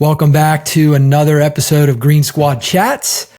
Welcome back to another episode of Green Squad Chats.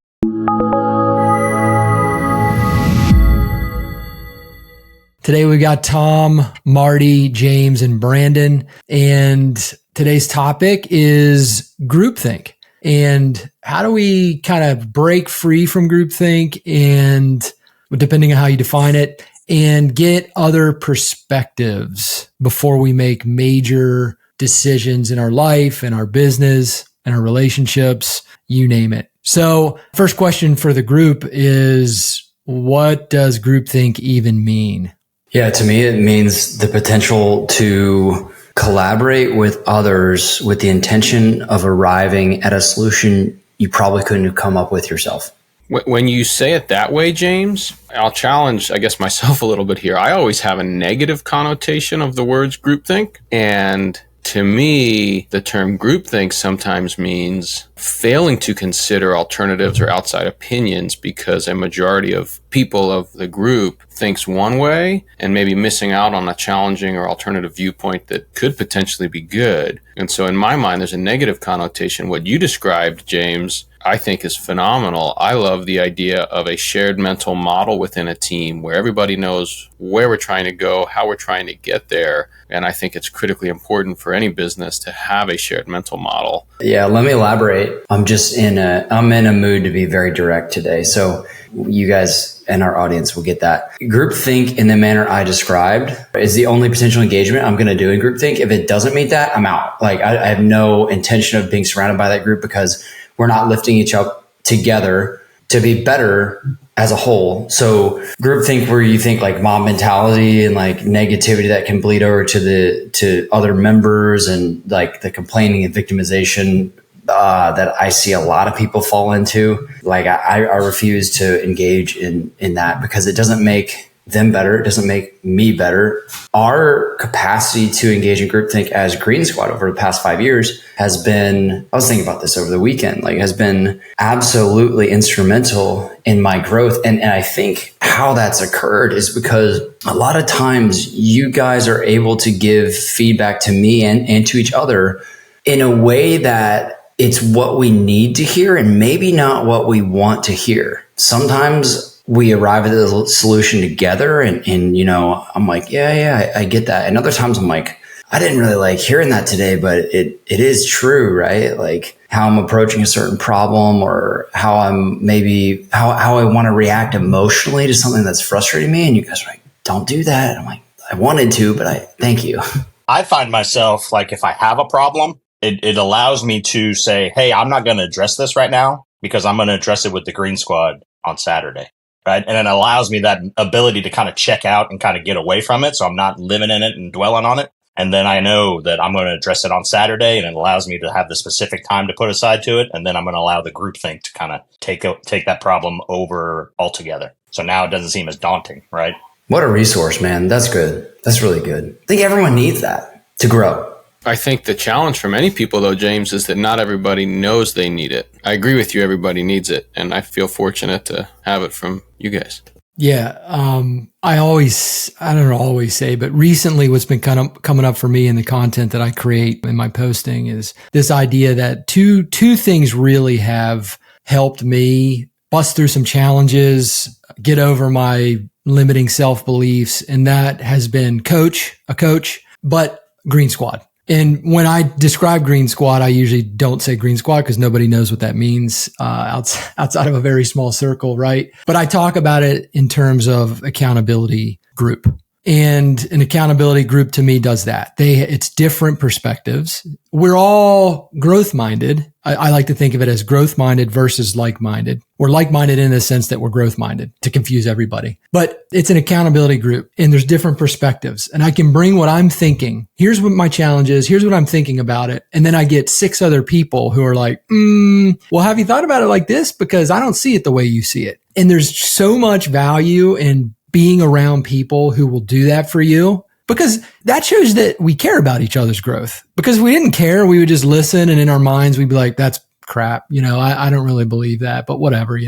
Today we got Tom, Marty, James, and Brandon. And today's topic is groupthink. And how do we kind of break free from groupthink, and depending on how you define it, and get other perspectives before we make major decisions in our life and our business and our relationships, you name it. So first question for the group is, what does groupthink even mean? Yeah, to me, it means the potential to collaborate with others with the intention of arriving at a solution you probably couldn't have come up with yourself. When you say it that way, James, I'll challenge, I guess, myself a little bit here. I always have a negative connotation of the words groupthink. And to me, the term groupthink sometimes means failing to consider alternatives or outside opinions because a majority of people of the group thinks one way and maybe missing out on a challenging or alternative viewpoint that could potentially be good. And so in my mind, there's a negative connotation. What you described, James, I think is phenomenal. I love the idea of a shared mental model within a team where everybody knows where we're trying to go, how we're trying to get there. And I think it's critically important for any business to have a shared mental model. Yeah, let me elaborate. I'm in a mood to be very direct today. So you guys and our audience will get that. Groupthink in the manner I described is the only potential engagement I'm going to do in groupthink. If it doesn't meet that, I'm out. Like I have no intention of being surrounded by that group because we're not lifting each up together to be better as a whole. So groupthink, where you think like mob mentality and like negativity that can bleed over to other members, and like the complaining and victimization that I see a lot of people fall into. Like I refuse to engage in that because it doesn't make them better. It doesn't make me better. Our capacity to engage in groupthink as Green Squad over the past 5 years has been, I was thinking about this over the weekend, like has been absolutely instrumental in my growth. And I think how that's occurred is because a lot of times you guys are able to give feedback to me and to each other in a way that it's what we need to hear and maybe not what we want to hear. Sometimes we arrive at the solution together and you know, I'm like, yeah, I get that. And other times I'm like, I didn't really like hearing that today, but it is true, right? Like how I'm approaching a certain problem, or how I'm maybe, how I want to react emotionally to something that's frustrating me. And you guys are like, don't do that. And I'm like, I wanted to, but thank you. I find myself like, if I have a problem, it allows me to say, hey, I'm not going to address this right now because I'm going to address it with the Green Squad on Saturday. Right. And it allows me that ability to kind of check out and kind of get away from it. So I'm not living in it and dwelling on it. And then I know that I'm going to address it on Saturday, and it allows me to have the specific time to put aside to it. And then I'm going to allow the groupthink to kind of take that problem over altogether. So now it doesn't seem as daunting. Right. What a resource, man. That's good. That's really good. I think everyone needs that to grow. I think the challenge for many people, though, James, is that not everybody knows they need it. I agree with you. Everybody needs it. And I feel fortunate to have it from you guys. Yeah. I don't always say, but recently what's been kind of coming up for me in the content that I create in my posting is this idea that two things really have helped me bust through some challenges, get over my limiting self-beliefs. And that has been a coach, but Green Squad. And when I describe Green Squad, I usually don't say Green Squad because nobody knows what that means outside of a very small circle, right? But I talk about it in terms of accountability group. And an accountability group to me does that. It's different perspectives. We're all growth-minded. I like to think of it as growth-minded versus like-minded. We're like-minded in the sense that we're growth-minded, to confuse everybody. But it's an accountability group, and there's different perspectives. And I can bring what I'm thinking. Here's what my challenge is. Here's what I'm thinking about it. And then I get 6 other people who are like, well, have you thought about it like this? Because I don't see it the way you see it. And there's so much value in being around people who will do that for you, because that shows that we care about each other's growth. Because if we didn't care, we would just listen, and in our minds, we'd be like, that's crap. I don't really believe that, but whatever,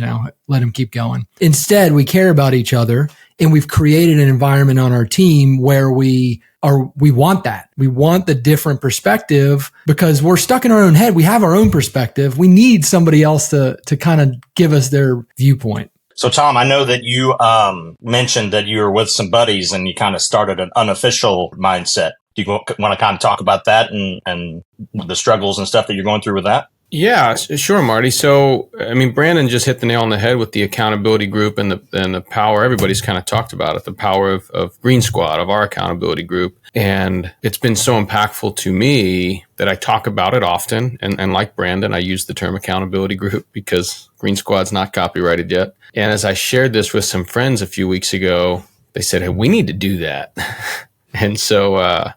let him keep going. Instead, we care about each other, And we've created an environment on our team where we want that. We want the different perspective because we're stuck in our own head. We have our own perspective. We need somebody else to kind of give us their viewpoint. So, Tom, I know that you mentioned that you were with some buddies and you kind of started an unofficial mindset. Do you want to kind of talk about that and the struggles and stuff that you're going through with that? Yeah, sure, Marty. So, I mean, Brandon just hit the nail on the head with the accountability group and the power. Everybody's kind of talked about it, the power of Green Squad, of our accountability group. And it's been so impactful to me that I talk about it often. And like Brandon, I use the term accountability group because Green Squad's not copyrighted yet. And as I shared this with some friends a few weeks ago, they said, hey, we need to do that. And so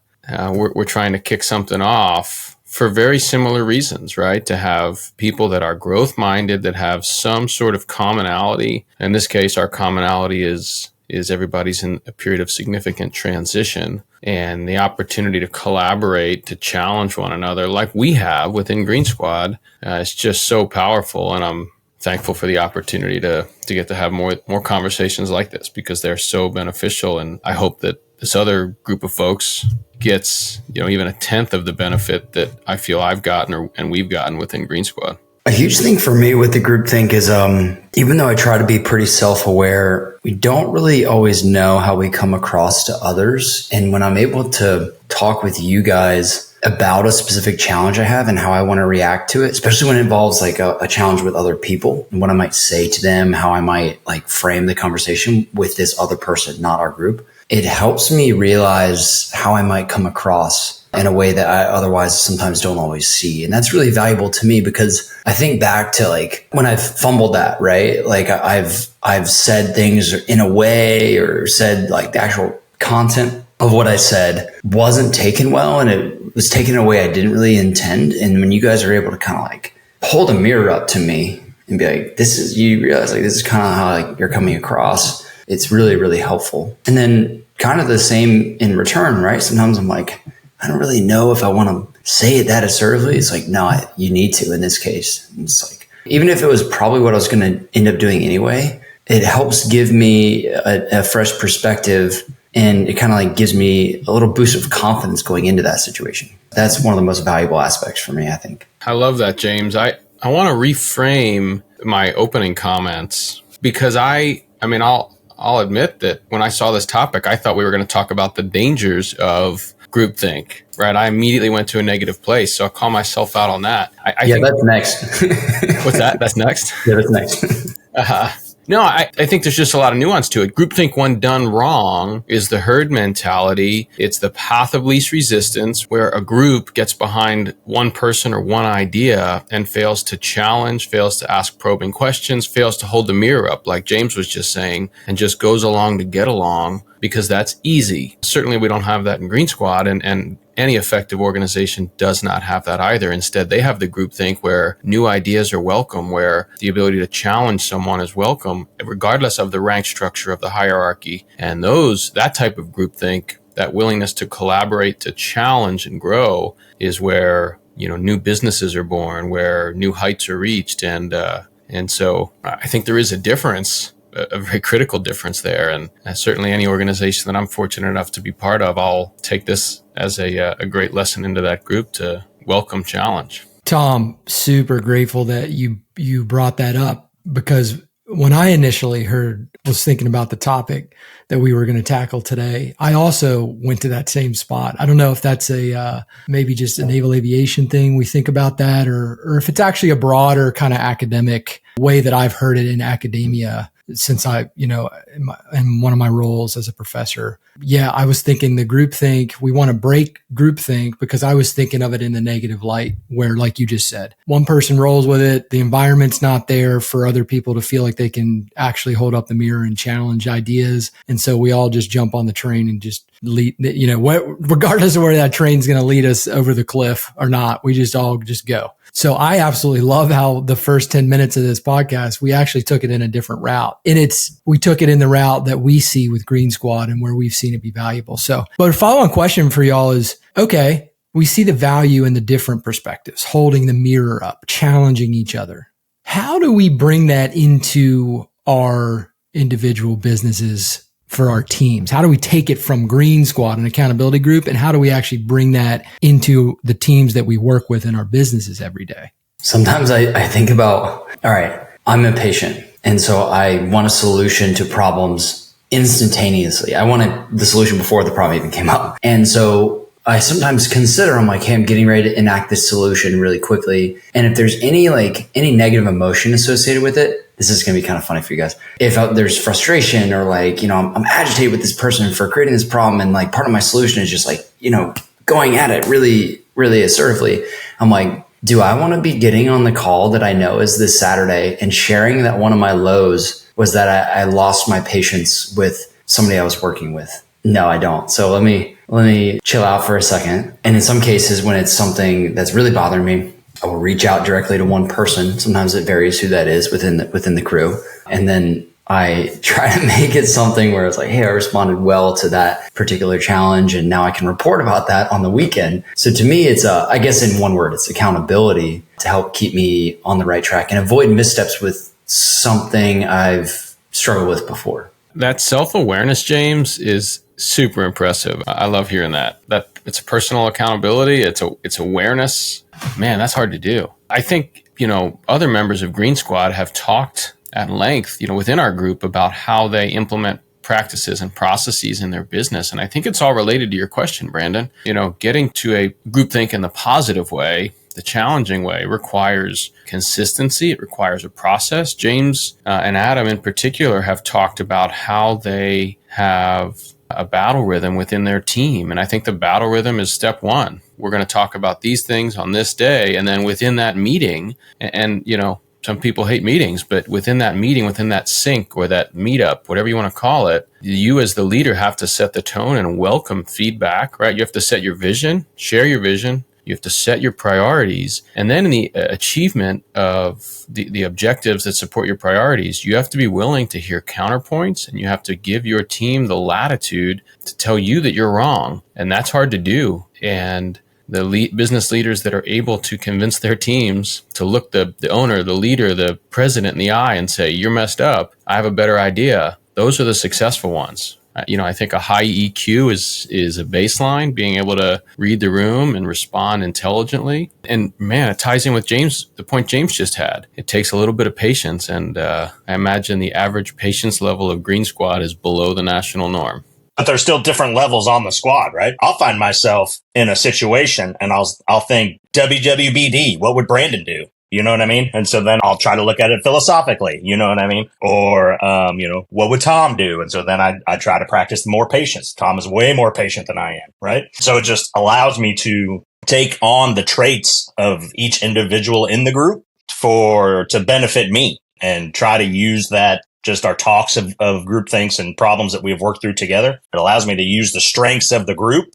we're trying to kick something off for very similar reasons, right? To have people that are growth minded, that have some sort of commonality. In this case, our commonality is everybody's in a period of significant transition, and the opportunity to collaborate, to challenge one another like we have within Green Squad is just so powerful. And I'm thankful for the opportunity to get to have more conversations like this because they're so beneficial. And I hope that this other group of folks gets, even a tenth of the benefit that I feel I've gotten and we've gotten within Green Squad. A huge thing for me with the groupthink is even though I try to be pretty self-aware, we don't really always know how we come across to others. And when I'm able to talk with you guys about a specific challenge I have and how I want to react to it, especially when it involves like a challenge with other people and what I might say to them, how I might like frame the conversation with this other person, not our group, it helps me realize how I might come across in a way that I otherwise sometimes don't always see. And that's really valuable to me because I think back to like when I've fumbled that, right? Like I've said things in a way or said like the actual content of what I said wasn't taken well and it was taken in a way I didn't really intend. And when you guys are able to kind of like hold a mirror up to me and be like, you realize like this is kind of how like you're coming across. It's really, really helpful. And then kind of the same in return, right? Sometimes I'm like, I don't really know if I want to say it that assertively. It's like, no, you need to in this case. And it's like, even if it was probably what I was going to end up doing anyway, it helps give me a fresh perspective and it kind of like gives me a little boost of confidence going into that situation. That's one of the most valuable aspects for me, I think. I love that, James. I want to reframe my opening comments because I'll admit that when I saw this topic, I thought we were going to talk about the dangers of groupthink, right? I immediately went to a negative place. So I'll call myself out on that. I think that's next. What's that? That's next? Yeah, that's next. No, I think there's just a lot of nuance to it. Groupthink, when done wrong, is the herd mentality. It's the path of least resistance where a group gets behind one person or one idea and fails to challenge, fails to ask probing questions, fails to hold the mirror up, like James was just saying, and just goes along to get along because that's easy. Certainly we don't have that in Green Squad, and any effective organization does not have that either. Instead, they have the groupthink where new ideas are welcome, where the ability to challenge someone is welcome, regardless of the rank structure of the hierarchy. And that type of groupthink, that willingness to collaborate, to challenge and grow, is where new businesses are born, where new heights are reached. And so I think there is a difference, a very critical difference there. And certainly any organization that I'm fortunate enough to be part of, I'll take this as a great lesson into that group to welcome challenge. Tom, super grateful that you brought that up because when I initially was thinking about the topic that we were going to tackle today, I also went to that same spot. I don't know if that's maybe just a naval aviation thing. We think about that or if it's actually a broader kind of academic way that I've heard it in academia since in one of my roles as a professor. Yeah, I was thinking the groupthink, we want to break groupthink because I was thinking of it in the negative light where, like you just said, one person rolls with it. The environment's not there for other people to feel like they can actually hold up the mirror and challenge ideas. And so we all just jump on the train and just lead, regardless of where that train's going to lead us over the cliff or not, we just all just go. So I absolutely love how the first 10 minutes of this podcast, we actually took it in a different route. And we took it in the route that we see with Green Squad and where we've seen it be valuable. So, but a follow-on question for y'all is, okay, we see the value in the different perspectives, holding the mirror up, challenging each other. How do we bring that into our individual businesses for our teams? How do we take it from Green Squad, an accountability group, and how do we actually bring that into the teams that we work with in our businesses every day? Sometimes I think about, all right, I'm impatient. And so I want a solution to problems instantaneously. I wanted the solution before the problem even came up. And so I sometimes consider, I'm like, hey, I'm getting ready to enact this solution really quickly. And if there's any negative emotion associated with it, this is going to be kind of funny for you guys. If there's frustration or I'm agitated with this person for creating this problem, and like part of my solution is just going at it really, really assertively. I'm like, do I want to be getting on the call that I know is this Saturday and sharing that one of my lows was that I lost my patience with somebody I was working with? No, I don't. So let me chill out for a second. And in some cases, when it's something that's really bothering me, I will reach out directly to one person. Sometimes it varies who that is within the crew. And then I try to make it something where it's like, hey, I responded well to that particular challenge, and now I can report about that on the weekend. So to me, it's I guess in one word, it's accountability to help keep me on the right track and avoid missteps with something I've struggled with before. That self-awareness, James, is super impressive. I love hearing that. That it's personal accountability. It's awareness. Man, that's hard to do. I think, other members of Green Squad have talked at length, within our group about how they implement practices and processes in their business. And I think it's all related to your question, Brandon. Getting to a groupthink in the positive way, the challenging way, requires consistency. It requires a process. James and Adam in particular have talked about how they have a battle rhythm within their team. And I think the battle rhythm is step one. We're going to talk about these things on this day. And then within that meeting, and some people hate meetings, but within that meeting, within that sync or that meetup, whatever you want to call it, you as the leader have to set the tone and welcome feedback, right? You have to set your vision, share your vision. You have to set your priorities. And then in the achievement of the objectives that support your priorities, you have to be willing to hear counterpoints, and you have to give your team the latitude to tell you that you're wrong. And that's hard to do. And the business leaders that are able to convince their teams to look the owner, the leader, the president in the eye and say, you're messed up, I have a better idea. Those are the successful ones. I think a high EQ is a baseline, being able to read the room and respond intelligently. And man, it ties in with the point James just had. It takes a little bit of patience. And I imagine the average patience level of Green Squad is below the national norm. But there's still different levels on the squad, right? I'll find myself in a situation and I'll think WWBD, what would Brandon do? You know what I mean? And so then I'll try to look at it philosophically, you know what I mean? Or, what would Tom do? And so then I try to practice more patience. Tom is way more patient than I am, right? So it just allows me to take on the traits of each individual in the group to benefit me, and try to use that, just our talks of groupthinks and problems that we've worked through together. It allows me to use the strengths of the group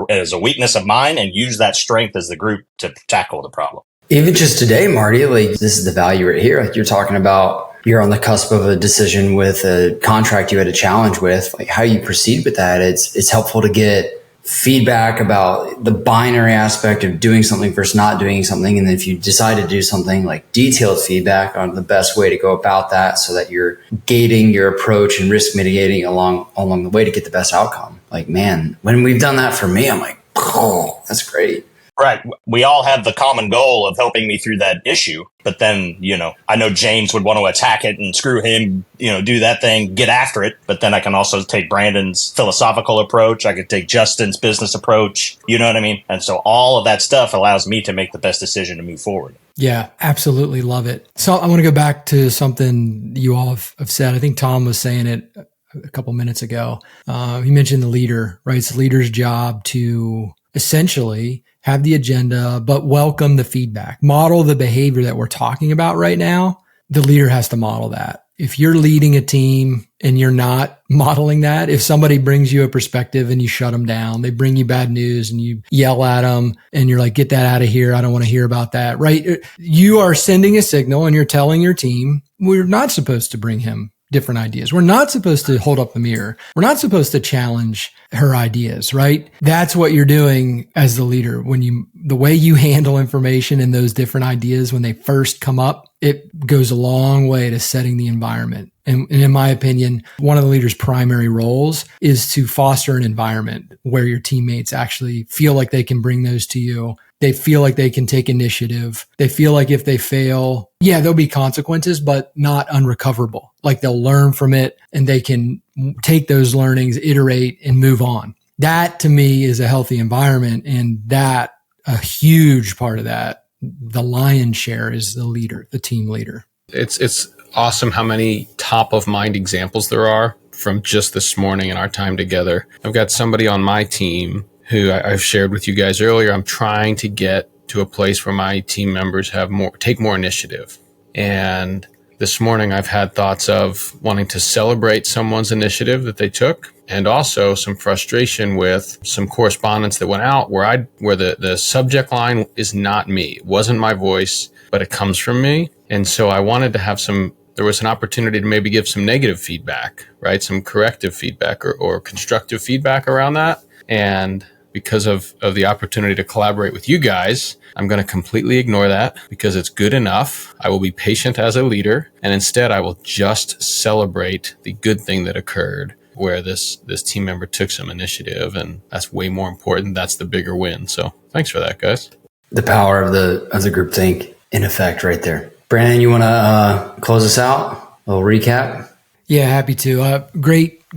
as a weakness of mine, and use that strength as the group to tackle the problem. Even just today, Marty, this is the value right here. You're talking about you're on the cusp of a decision with a contract you had a challenge with, how you proceed with that. It's helpful to get feedback about the binary aspect of doing something versus not doing something. And then if you decide to do something, detailed feedback on the best way to go about that, so that you're gating your approach and risk mitigating along the way to get the best outcome. Man, when we've done that for me, I'm like, oh, that's great. Right. We all have the common goal of helping me through that issue. But then, I know James would want to attack it and screw him, do that thing, get after it. But then I can also take Brandon's philosophical approach. I could take Justin's business approach. You know what I mean? And so all of that stuff allows me to make the best decision to move forward. Yeah, absolutely love it. So I want to go back to something you all have said. I think Tom was saying it a couple minutes ago. He mentioned the leader, right? It's the leader's job to essentially have the agenda, but welcome the feedback, model the behavior that we're talking about right now. The leader has to model that. If you're leading a team and you're not modeling that, if somebody brings you a perspective and you shut them down, they bring you bad news and you yell at them and you're like, get that out of here. I don't want to hear about that, right? You are sending a signal and you're telling your team, we're not supposed to bring him different ideas. We're not supposed to hold up the mirror. We're not supposed to challenge her ideas, right? That's what you're doing as the leader. The way you handle information and those different ideas when they first come up, it goes a long way to setting the environment And in my opinion, one of the leader's primary roles is to foster an environment where your teammates actually feel like they can bring those to you. They feel like they can take initiative. They feel like if they fail, yeah, there'll be consequences, but not unrecoverable. Like they'll learn from it and they can take those learnings, iterate, and move on. That to me is a healthy environment. And that a huge part of that, the lion's share is the leader, the team leader. It's awesome how many top of mind examples there are from just this morning in our time together. I've got somebody on my team who I've shared with you guys earlier. I'm trying to get to a place where my team members take more initiative. And this morning I've had thoughts of wanting to celebrate someone's initiative that they took, and also some frustration with some correspondence that went out where the subject line is not me. It wasn't my voice, but it comes from me. And so I wanted to have there was an opportunity to maybe give some negative feedback, right? Some corrective feedback or constructive feedback around that. And because of the opportunity to collaborate with you guys, I'm going to completely ignore that because it's good enough. I will be patient as a leader. And instead, I will just celebrate the good thing that occurred where this team member took some initiative. And that's way more important. That's the bigger win. So thanks for that, guys. The power of the groupthink in effect right there. Brandon, you want to close us out? A little recap? Yeah, happy to.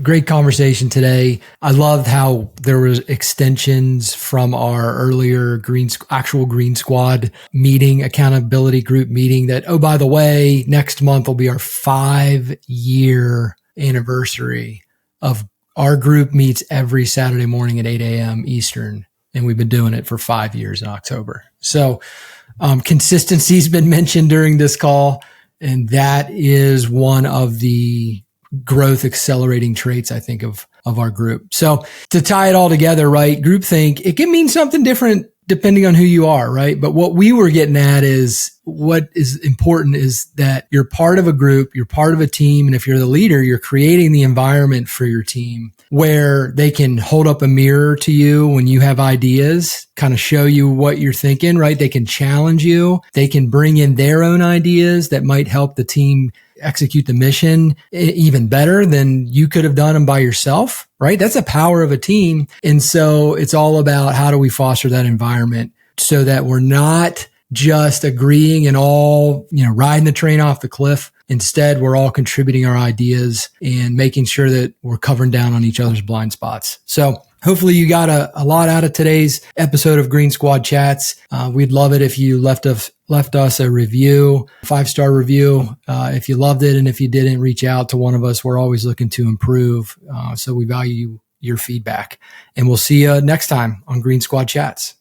Great conversation today. I loved how there was extensions from our earlier actual Green Squad meeting, accountability group meeting that, oh, by the way, next month will be our 5-year anniversary of our group meets every Saturday morning at 8 a.m. Eastern. And we've been doing it for 5 years in October. So consistency has been mentioned during this call. And that is one of the growth accelerating traits, I think, of our group. So to tie it all together, right? Groupthink, it can mean something different depending on who you are, right? But what we were getting at is what is important is that you're part of a group, you're part of a team. And if you're the leader, you're creating the environment for your team where they can hold up a mirror to you when you have ideas, kind of show you what you're thinking, right? They can challenge you. They can bring in their own ideas that might help the team execute the mission even better than you could have done them by yourself, right? That's the power of a team. And so it's all about how do we foster that environment so that we're not just agreeing and all, riding the train off the cliff. Instead, we're all contributing our ideas and making sure that we're covering down on each other's blind spots. So hopefully you got a lot out of today's episode of Green Squad Chats. We'd love it if you left us a review, 5-star review. If you loved it, and if you didn't, reach out to one of us. We're always looking to improve. So we value your feedback, and we'll see you next time on Green Squad Chats.